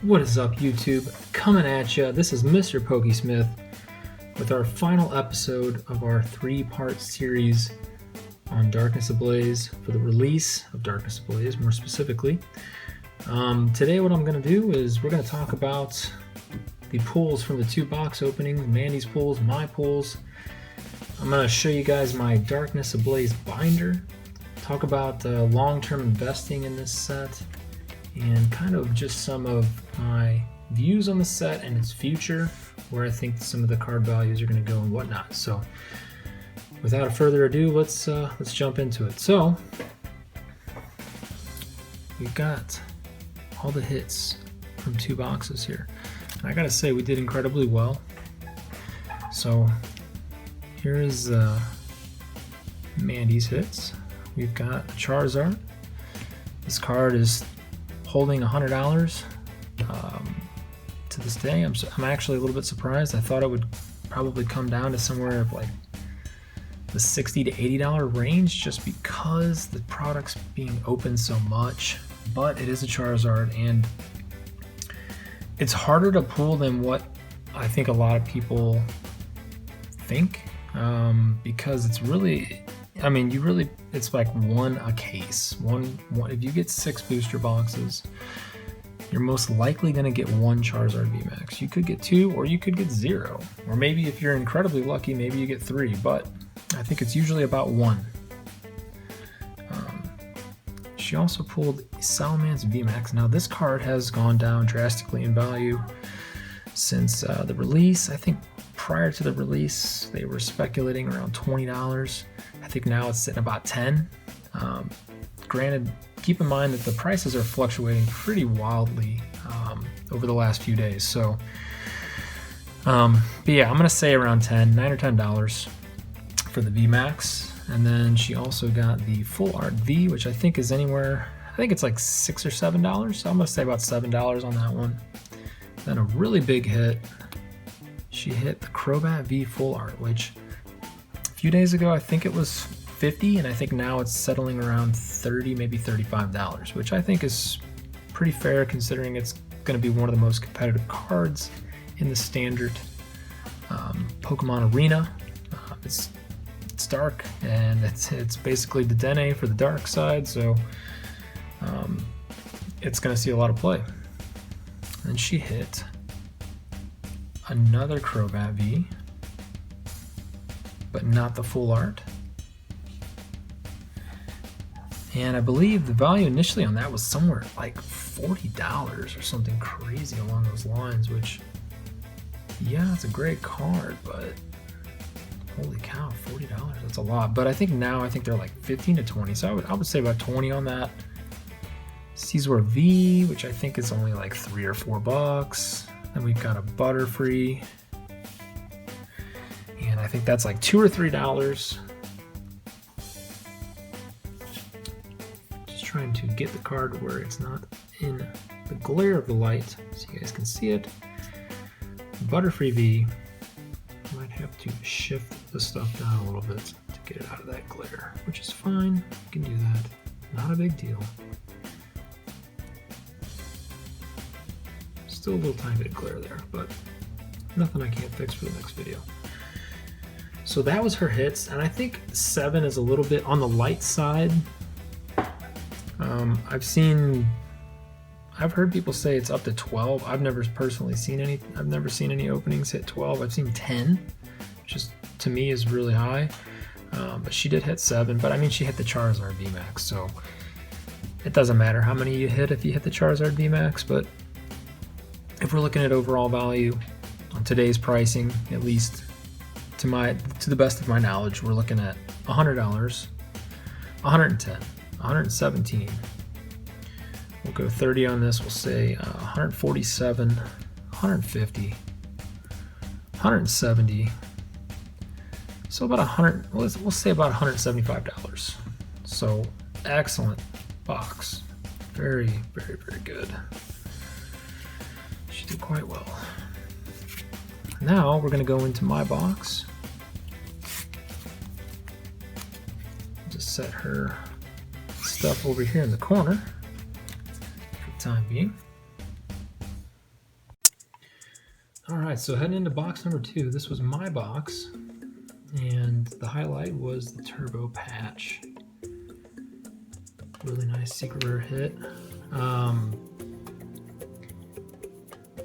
What is up, YouTube? Coming at ya. This is Mr. PokeSmith with our final episode of our three-part series on Darkness Ablaze, for the release of Darkness Ablaze, more specifically. Today what I'm going to do is we're going to talk about the pulls from the two box openings, Mandy's pulls, my pulls. I'm going to show you guys my Darkness Ablaze binder, talk about long-term investing in this set, and kind of just some of my views on the set and its future, where I think some of the card values are going to go and whatnot. So without further ado, let's jump into it. So we've got all the hits from two boxes here, and I gotta say we did incredibly well. So here is Mandy's hits. We've got Charizard. This card is holding $100 to this day. I'm actually a little bit surprised. I thought it would probably come down to somewhere of like the $60 to $80 range, just because the product's being opened so much. But it is a Charizard, and it's harder to pull than what I think a lot of people think, because it's really, I mean, it's like one a case. One if you get 6 booster boxes, you're most likely going to get one Charizard VMAX. You could get 2, or you could get 0, or maybe if you're incredibly lucky, maybe you get 3. But I think it's usually about 1. She also pulled Salaman's VMAX. Now this card has gone down drastically in value since the release. I think prior to the release they were speculating around $20. I think now it's sitting about 10. Granted, keep in mind that the prices are fluctuating pretty wildly over the last few days. So, but yeah, I'm gonna say around $9 or $10 for the VMAX. And then she also got the Full Art V, which I think is anywhere, I think it's like $6 or $7. So I'm gonna say about $7 on that one. Then a really big hit, she hit the Crobat V Full Art, which a few days ago I think it was $50, and I think now it's settling around $30, maybe $35, which I think is pretty fair considering it's going to be one of the most competitive cards in the standard Pokemon arena. It's dark, and it's basically the Dene for the dark side, so it's going to see a lot of play. And she hit another Crobat V, but not the Full Art. And I believe the value initially on that was somewhere like $40 or something crazy along those lines, which, yeah, it's a great card, but holy cow, $40, that's a lot. But I think now, they're like 15 to 20, so I would say about 20 on that. Caesar V, which I think is only like $3 or $4. Then we've got a Butterfree, and I think that's like $2 or $3. Trying to get the card where it's not in the glare of the light so you guys can see it. Butterfree V, might have to shift the stuff down a little bit to get it out of that glare, which is fine. You can do that, not a big deal. Still a little tiny bit of glare there, but nothing I can't fix for the next video. So that was her hits, and I think 7 is a little bit on the light side. I've heard people say it's up to 12. I've never personally seen any. I've never seen any openings hit 12. I've seen 10, which is, to me, is really high. But she did hit 7. But I mean, she hit the Charizard VMAX, so it doesn't matter how many you hit if you hit the Charizard VMAX. But if we're looking at overall value on today's pricing, at least to the best of my knowledge, we're looking at $100, 110, 117. We'll go 30 on this. We'll say 147, 150, 170. So about 100. We'll say about $175. So excellent box. Very, very, very good. She did quite well. Now we're going to go into my box. Just set her stuff over here in the corner for the time being. All right, so heading into box number 2, this was my box, and the highlight was the Turbo Patch. Really nice secret rare hit.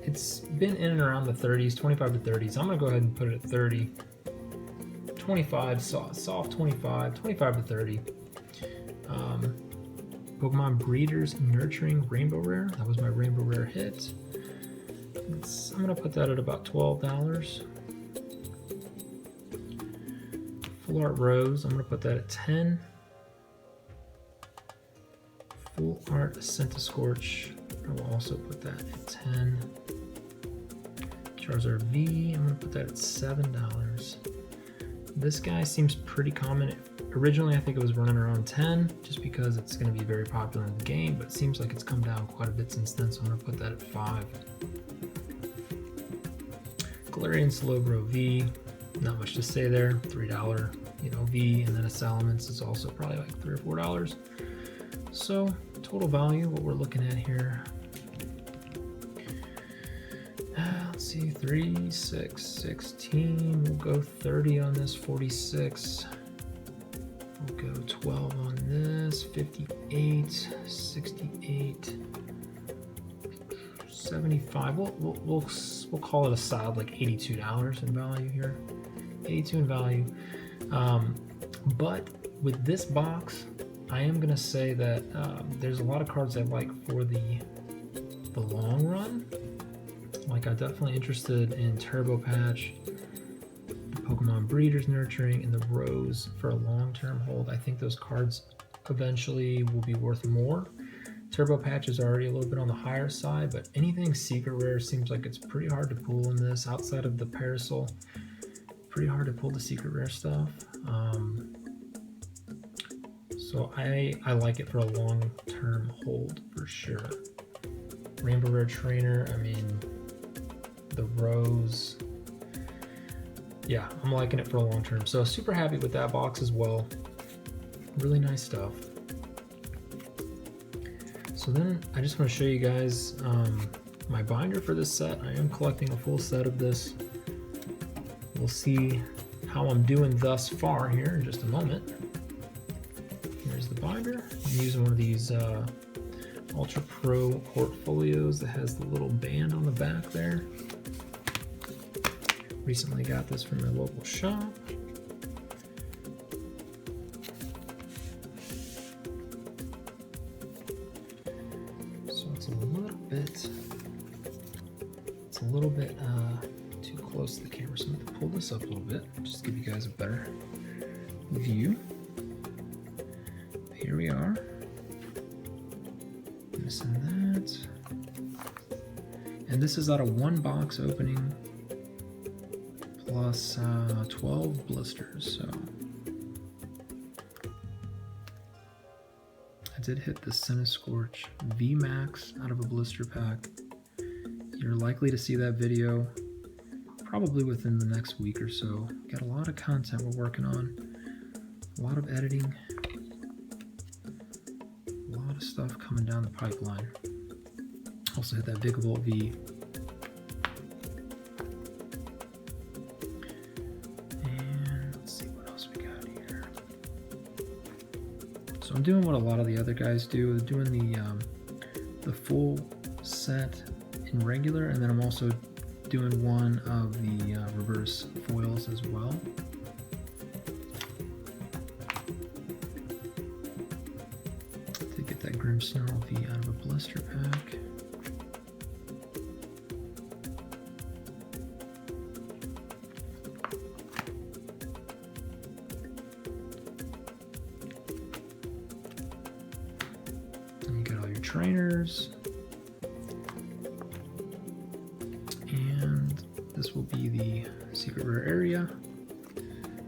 It's been in and around the 30s, 25 to 30s. I'm gonna go ahead and put it at 30. 25, soft 25, 25 to 30. Pokemon Breeders Nurturing Rainbow Rare. That was my Rainbow Rare hit. I'm gonna put that at about $12. Full Art Rose, I'm gonna put that at 10. Full Art Centiskorch, I will also put that at 10. Charizard V, I'm gonna put that at $7. This guy seems pretty common. Originally, I think it was running around 10, just because it's going to be very popular in the game, but it seems like it's come down quite a bit since then, so I'm going to put that at 5. Galarian Slowbro V, not much to say there, $3, V, and then a Salamence is also probably like $3 or $4. So total value, what we're looking at here, let's see, 3, 6, 16, we'll go 30 on this, 46. We'll go 12 on this, 58, 68, 75. We'll call it a solid like $82 in value here. 82 in value. But with this box, I am gonna say that there's a lot of cards I like for the long run. Like, I'm definitely interested in Turbo Patch, Pokemon Breeders Nurturing, and the Rose for a long-term hold. I think those cards eventually will be worth more. Turbo Patch is already a little bit on the higher side, but anything secret rare seems like it's pretty hard to pull in this. Outside of the Parasol, pretty hard to pull the secret rare stuff. So I like it for a long-term hold for sure. Rainbow Rare Trainer, I mean, the Rose. Yeah, I'm liking it for a long term. So super happy with that box as well. Really nice stuff. So then I just want to show you guys my binder for this set. I am collecting a full set of this. We'll see how I'm doing thus far here in just a moment. Here's the binder. I'm using one of these Ultra Pro portfolios that has the little band on the back there. Recently got this from my local shop. So it's a little bit too close to the camera, so I'm going to pull this up a little bit, just to give you guys a better view. Here we are. Missing that. And this is out of one box opening, plus 12 blisters, so I did hit the Centiskorch VMAX out of a blister pack. You're likely to see that video probably within the next week or so. Got a lot of content we're working on, a lot of editing, a lot of stuff coming down the pipeline. Also hit that Vigavolt V. So I'm doing what a lot of the other guys do, doing the full set in regular, and then I'm also doing one of the reverse foils as well. To get that Grimmsnarl V out of a blister pack. Trainers, and this will be the secret rare area.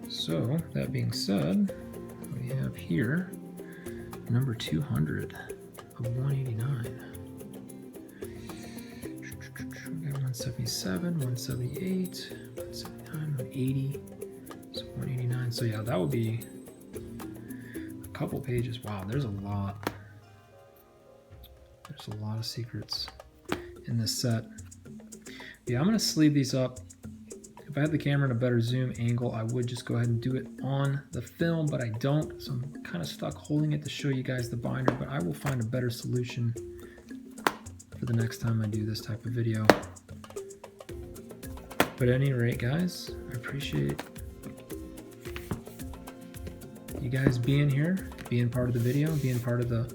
So that being said, we have here number 200 of 189. We got 177, 178, 179, 180, so 189. So yeah, that would be a couple pages. Wow, there's a lot. There's a lot of secrets in this set. Yeah, I'm going to sleeve these up. If I had the camera in a better zoom angle, I would just go ahead and do it on the film, but I don't, so I'm kind of stuck holding it to show you guys the binder, but I will find a better solution for the next time I do this type of video. But at any rate, guys, I appreciate you guys being here, being part of the video, being part of the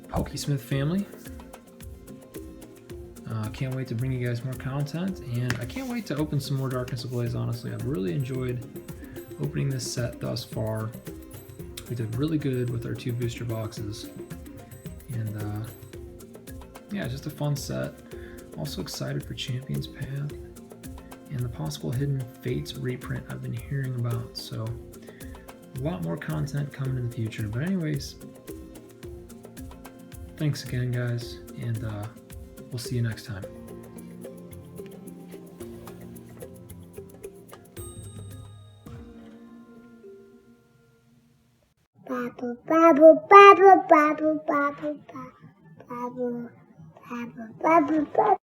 PokeSmith family. Can't wait to bring you guys more content, and I can't wait to open some more Darkness Ablaze, honestly. I've really enjoyed opening this set thus far. We did really good with our 2 booster boxes, and yeah, just a fun set. Also excited for Champion's Path and the possible Hidden Fates reprint I've been hearing about, so a lot more content coming in the future. But anyways, thanks again, guys, and we'll see you next time. Babu, babu, babu, babu, babu, babu, babu, babu, babu, babu.